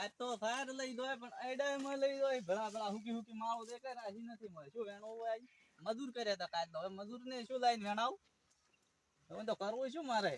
fire તો fire લઈ દોય પણ આઈડામાં લઈ દોય ભલા હુકી હુકી માળો દેખાય રાજી નથી મળે શું વેણો હોય મજૂર કર્યા હતા કાલ તો હવે મજૂર ને શું લાઈને વેણાવ હવે તો કરવું શું મારે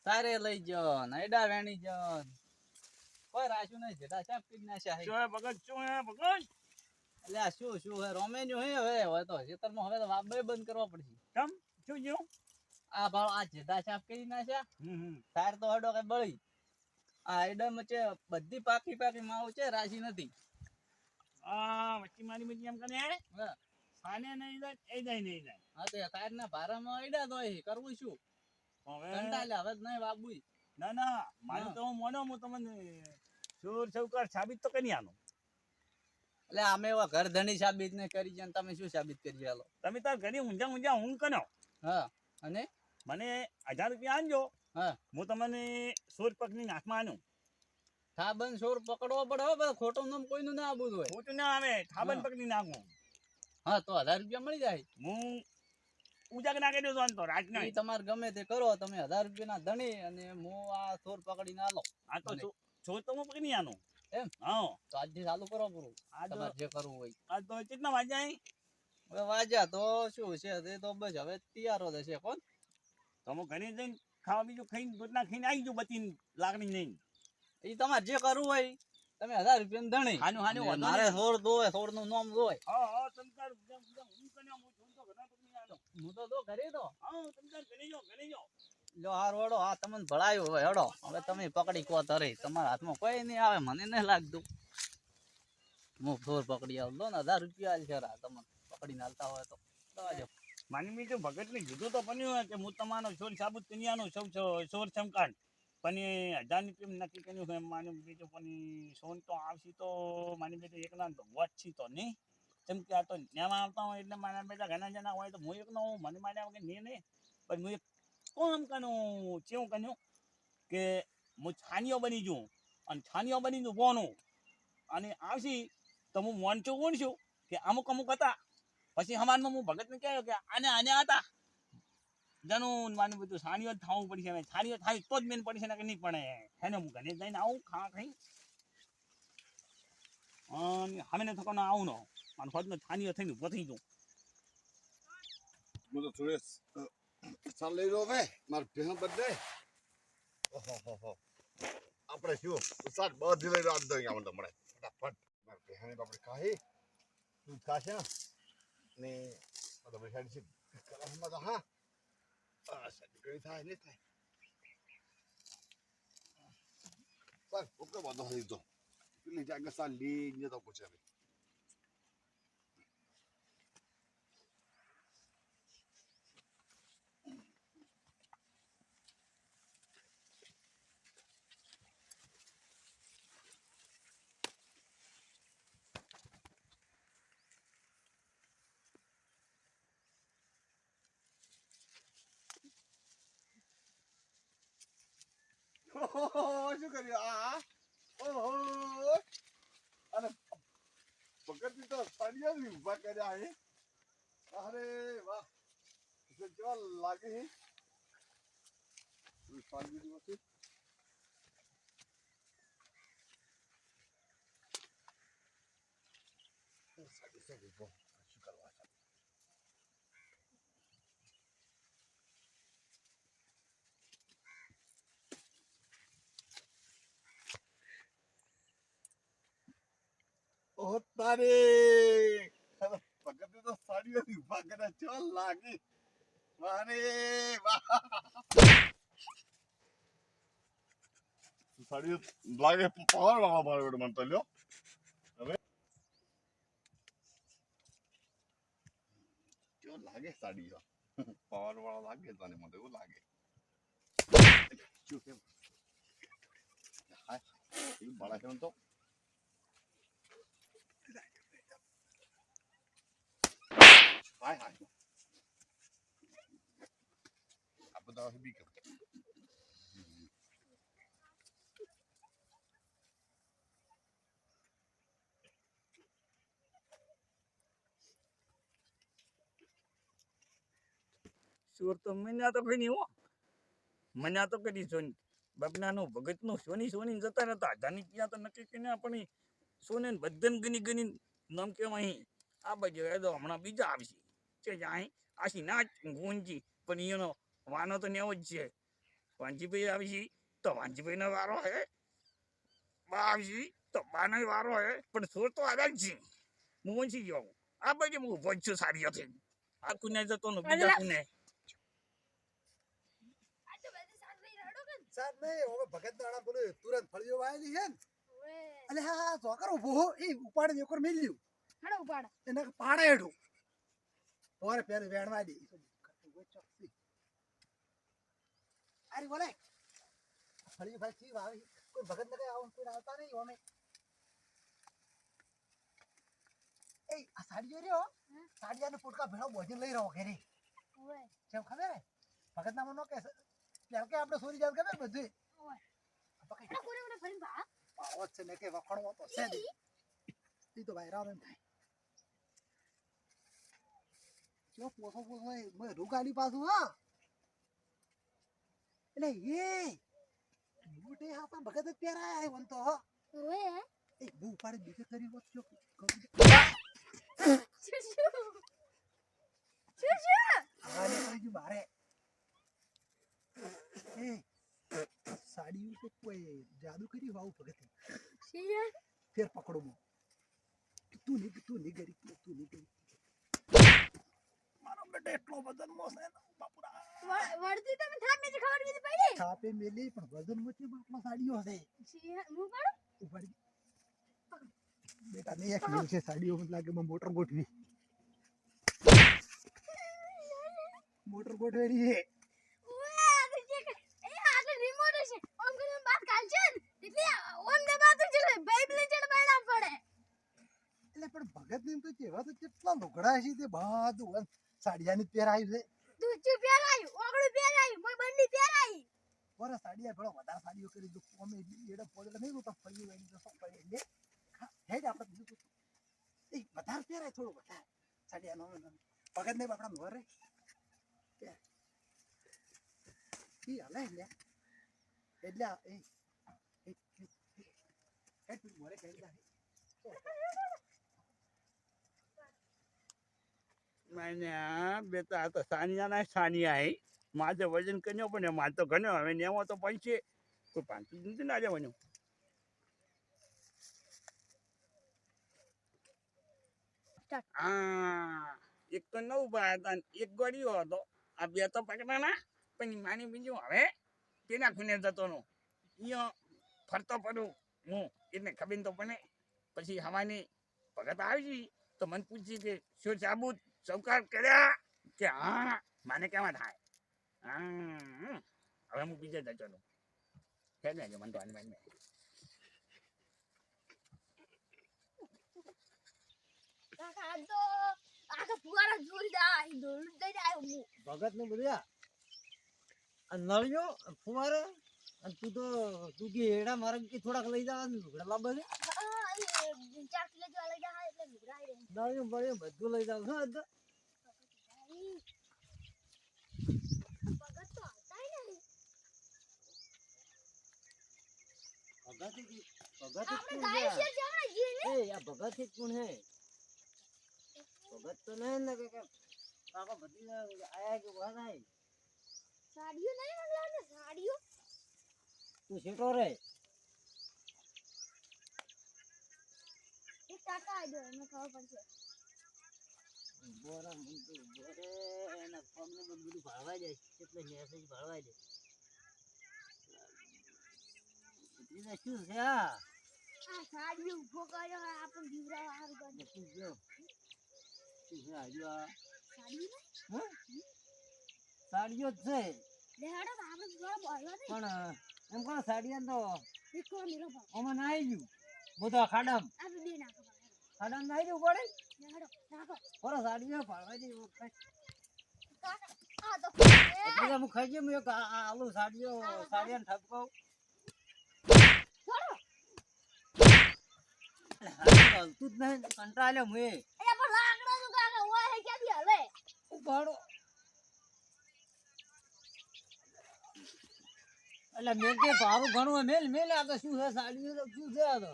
તારે લઈ જાઓ આઈડા વેણી જાઓ કોઈ રાખ્યું નહીં જેટા ચાપ કરી નાખ્યા શું હે ભગત શું હે ભગત એટલે આ શું હે રોમેન્યુ હે હવે તો ખેતરમાં હવે તો વાબે બંધ કરવા પડશે કેમ શું જ્યો આ ભાવ આ જેટા ચાપ કરી નાખ્યા તાર તો હડો કે બળી આ આઈડમ છે બધી પાકી માવો છે રાશી નથી આ વચ્ચે મારી મજી એમ કરે સાને નહીં જાય એ જાય નહીં જાય હા તે તાર ના ભારામાં આઈડા તો કરવું શું હવે કંટાલે હવે જ નહીં બાબુઈ ના ના મારું તો હું મોનો હું તમને સુર સૌકાર સાબિત તો કરી આનો એટલે અમે એવા ઘર ધણી સાબિત ને કરી છે તમે શું સાબિત કરી આલો તમે તાર ઘરે ઊંઝા હું કર્યો હા અને મને 1000 રૂપિયા આનજો હા હું તમને સોર પકની નાખમાં આનું થાબન સોર પકડવો પડે હો ખોટું નામ કોઈનું ના આબું હોય ખોટું ના આવે થાબન પકડી નાખું હા તો 1000 રૂપિયા મળી જાય હું ઉજાગ નાખી દઉં છું તો રાત ના તમારે ગમે તે કરો તમે 1000 રૂપિયા ના ધણી અને હું આ સોર પકડીને આલો આ તો છો તો હું પકડી આનું એમ હા તો આજથી ચાલુ કરો પૂરું તમારે જે કરવું હોય આ તો કેટલા વાગ્યા હવે વાજા તો શું છે તે તો બસ હવે તૈયાર જ હશે કોણ તો હું ઘરે જઈને ખાવા બીજું ખાઈને ગોટના ખાઈને આવી ગયું બતી લાકડી નહીં એ તમારે જે કરવું હોય તમે 1000 રૂપિયા ધણી હાનું મારે સોર દોય સોર નું નામ દોય હા તમકાર હું કન્યા હું છું તો ઘણા પકડી આનો હું તો દો ઘરે તો હા તમકાર ઘરે જો લો હાર વડો આ તમને ભળાયું હવે હડો હવે તમે પકડી કો તરે તમારા હાથમાં કોઈ નહીં આવે મને નહીં લાગતું હું સોર પકડી આવ લો ને 1000 રૂપિયા છે તમને પકડીને હાલતા હોય તો દવાજો માની બીજું ભગત ને કીધું તો બન્યું કે હું તમારો સોર સાબુત કન્યાનો સૌ સોર ચમકાણ પણ એ 1000 રૂપિયા નક્કી કર્યું છે માની બીજું પણ સોન તો આવશે તો માની બીજું એકલા વોટ છે તો નહીં કેમ કે આ તો ન્યામાં આવતા હોય એટલે મારા બેટા ઘણા જણા હોય તો હું એકનો મને માર્યા વગર નહીં પણ હું એક કોમ કનું કેવું કર્યું કે હું છાનીઓ બની જઉં અને છાનીઓ બની જઉં બોનું અને આવશે તો હું મોનચું કોણશું કે અમુક હતા પછી હમાનમાં હું ભગતને કહ્યું કે આને હતા જનું માનું બધું છાનીઓ જ થવું પડશે હવે છાનીઓ થાય તો જ મેન પડશે ને કે નહીં પડે એને હું ઘરે જઈને આવું ખાઈ અને હમે થવાનો આવું નો અને ખોદનો છાનીઓ થઈને ઉભો થઈ જાઉં હું તો થોડે ચાલ લઈ લો હવે મારે ભેણ બધે ઓહો આપણે શું સાત બધી લઈ લો આજ દઈ આવું મળે ફટાફટ મારે ભેણ આપણે ખાઈ દૂધ ખાશે ને બધો બેસાડી છે કલાકમાં તો હા સાડી કઈ થાય નહીં થાય સર ઓકે બધો લીધો પેલી જાગે સાલ લઈને તો પૂછે શું કર્યું આ ઓહો અને પકડતી તો સાડિયા ઉભા કર્યા હે અરે વાહ કેવા લાગે હે સાડી દિવસે સાડી શું કરવા ઓ તારે પકડતી તો સાડીઓ ઉભા કર્યા ચલ લાગી વારે વાહ સાડીઓ લાગે પાવર વાળા મારે મને તો લ્યો હવે જો લાગે સાડીઓ પાવર વાળા લાગે તને મને એવું લાગે શું કેમ હાય એ બડા કેમ તો હાય હાય આ બધા બી કર ચોર તો મને તો કોઈ નહીં હો મને તો કરી છો બાપનાનું ભગતનું સોની જતા રહેતા આધાની ત્યાં તો નક્કી કરીને આપણે સોને ને બધન ગની નામ કેમ અહીં આ બાજુ એ તો હમણાં બીજા આવશે છે જ અહીં આશી ના ગુંજી પણ એનો વાનો તો નેવો જ છે વાંજીભાઈ આવશે તો વાંજીભાઈનો વારો હે બા આવશે તો બાનો વારો હે પણ સોર તો આવ્યા જ છે હું વંચી ગયો આ બાજુ હું ઉભો જ છું સારી હતી આ કુને જતો ને બીજા કુને સાહેબ નહીં હવે ભગત દાણા બોલે તુરંત ફળીઓ વાયેલી છે ને અલે હા ચોકર ઉભો એ ઉપાડે એકર મેલ્યું એને પાડે હેઠું ઓરે પેલું વેણવા દે અરે બોલે ફળીઓ ભાઈ ચી વાવી કોઈ ભગત ને કઈ આવું કોઈ આવતા નહીં અમે એ આ સાડીઓ રહ્યો સાડીયાનો પુટકા ભેળો બોજીને લઈ રહ્યો ઘરે કેમ ખબર હે ભગત નામ નો કે કે આપણે સોરી જાવ ખબર બધું આવો છે ને કે વખણવો તો છે ને ઈ તો ભાઈ રામ થાય જો પોસો મે રૂગાલી પાછું હા એટલે એ મોટે હાથા ભગત જ પહેરાય વન તો એ બહુ પાડે બીજે કરી વત જો આને કરી મારે એ સાડી તો કોઈ જાદુ કરી વાવ ભગત ફેર પકડો મો તું નહીં કરી મારો બેટો એટલો વજન મો છે બાપુરા વળતી તમે થાપ મેં ખબર નથી પડી થાપે મેલી પણ વજન મોચે બાટલો સાડીઓ છે હું પણ ઉપાડી બેટા ને એક મિલ છે સાડીઓ મત લાગે મોટર ગોઠવી છે એટલે પણ ભગત ને તો કેવા તો કેટલા લુગડા છે તે બધું સાડિયાની પહેરાયું છે દૂચું પહેરાયું ઓગળું પહેરાયું કોઈ બંડી પહેરાઈ ઓરે સાડિયા ભળો વધારે સાડીઓ કરી દો અમે એડે પોડે નહીં તો ફરી વેણી તો શું પડે લે હેડ આપણે બીજું એ વધારે પહેરાય થોડું વધારે સાડિયા નો ભગત ને આપણા મોરે ઈ હાલે લે એટલે એ મોરે કહી દે મને બેટા આ તો સાનિયા હે માથે વજન કર્યો પણ માર તો ઘણો હવે નેવો તો પૈસે કોઈ 5 નથી ના જવાનું હા એક તો 9 ભાઈ હતા એક ગોળીઓ હતો આ બે તો પકડાના પણ માની બીજું હવે તેના ખૂને જતો નો ઈયો ફરતો પડું હું એને ખબર તો પડે પછી હવાની ભગત આવી તો મને પૂછી કે શું સાબુત ચૌકાર કર્યા કે હા માને કેવા થાય હા હવે હું બીજે જતો નું છે ને મને તો આને કાકા તો આખા ફુવારા જોરદાર આવ્યો હું ભગત ને બધું આ નળિયો ફુવારે અને તું કે હેડા મારે કે થોડાક લઈ જવાનું લુગડા લાવવા છે ચાકલે જો લઈ જા એટલે લુગડા રે નળિયો બળિયો બધું લઈ જાવ હા ભગત તો આવતા નહીં ભગત આપણે ગાય છે જમણે જી ને એ આ ભગત જ કોણ હે ભગત તો નહીં ને કે કાકા બધી આયા કે વાત આય સાડીઓ નહીં મંગલા ને સાડીઓ તું છેટો રે એક કાકા આજો મને ખબર પડશે બોરા મન તો બોરે એના ફોનને બધું ભાળવા જાય એટલે મેસેજ ભાળવા જાય બીજા શું છે આ સાડીઓ ઉભો કર્યો આપણ જીવરા હાર ગયો શું ગયો શું છે આજુ આ સાડીઓ હા સાડીઓ જ છે લેહાડો આપણે જોવા બોલવા દે પણ એમ કોણ સાડીયા તો એક મિલો ભાવ ઓમાં નાઈ ગયું બધો ખાડામ આપણે બે નાખો ખાડામ નાઈ જવું પડે લેહાડો નાખો ઓરો સાડીઓ ભાળવા જાય કાકા આ તો એટલે હું ખાઈ ગયો એક આલુ સાડીઓ સાડીયાને ઠપકો છોડો હાલતું જ નહીં કંટાળ્યો હું એ પણ લાકડા નું કાકા ઓય હે ક્યાંથી હલે ઉપાડો એટલે મેં કે ભારું ઘણું મેલ મેલ આ તો શું છે સાડીઓ તો શું છે આ તો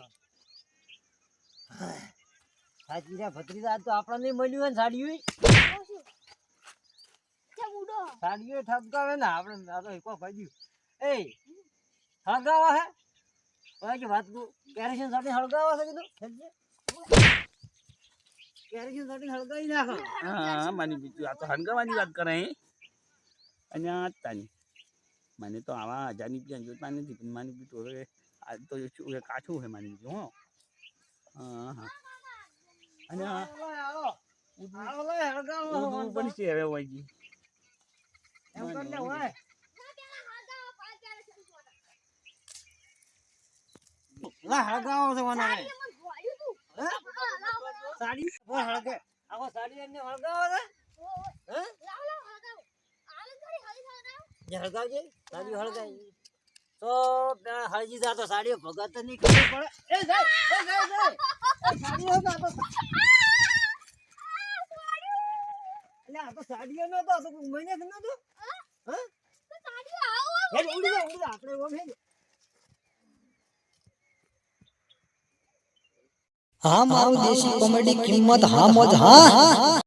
સાચી રે ભત્રીજા આજ તો આપણને નહીં મળ્યું હોય ને સાડીઓ કેમ ઉડો સાડીઓ ઠપકાવે ને આપણે આ તો એક ભાઈ એ હળગાવા હે ઓય કે વાત કહું કેરેશન સાડી હળગાવા છે કીધું કેરેશન સાડી હળગાવી નાખો હા માની બીજું આ તો હણગાવાની વાત કરે અને આ તાની મને તો આવા હજારની બીજા જોતા નથી પણ માની બીજું હવે આ તો શું છે કાચું છે માની બીજું હો હા હા અને ઉડવું પણ છે હવે વાયજી એમ કરને હોય લા હળગાવો છે મને સાડી ઓય હળગે આવો સાડી એમને હળગાવો છે હે જે હળગાવજે સાડી હળગાવી તો હળજી જા તો સાડીઓ ભગત તો નહીં ખબર પડે એ જાય એ સાડી હતા તો એટલે આ તો સાડીઓ નતો તો મહિને જ નતો હે ઉડી જા આપણે ઓમ હે હા મારું દેશી કોમેડી કિંમત હા મોજ હા